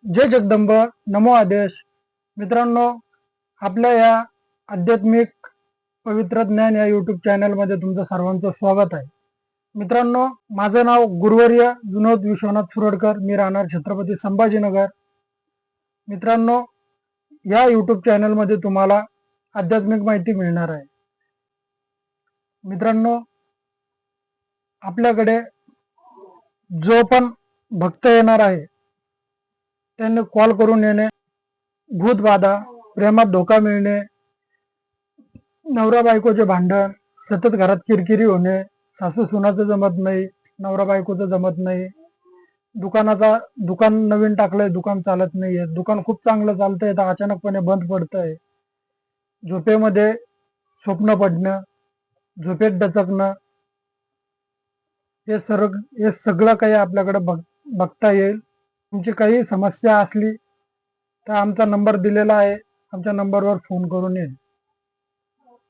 जय जगदंब, नमो आदेश. मित्रांनो, आपल्या या आध्यात्मिक पवित्र ज्ञान या युट्यूब चॅनलमध्ये तुमचं सर्वांचं स्वागत आहे. मित्रांनो, माझं नाव गुरुवर्य विनोद विश्वनाथ सुरडकर. मी राहणार छत्रपती संभाजीनगर. मित्रांनो, या युट्यूब चॅनलमध्ये तुम्हाला आध्यात्मिक माहिती मिळणार आहे. मित्रांनो, आपल्याकडे जो पण भक्त येणार आहे त्यांनी कॉल करून येणे, भूतबाधा, प्रेमात धोका मिळणे, नवरा बायकोचे भांडण, सतत घरात किरकिरी होणे, सासू सुनाचं जमत नाही, नवरा बायकोचं जमत नाही, दुकान नवीन टाकलंय, दुकान चालत नाहीये, दुकान खूप चांगलं चालतंय तर अचानकपणे बंद पडतंय, झोपेमध्ये स्वप्न पडणं, झोपेत डचकणं, हे सगळं काही आपल्याकडे बघता येईल. तुमची काही समस्या असली तर आमचा नंबर दिलेला आहे, आमच्या नंबरवर फोन करून येईल.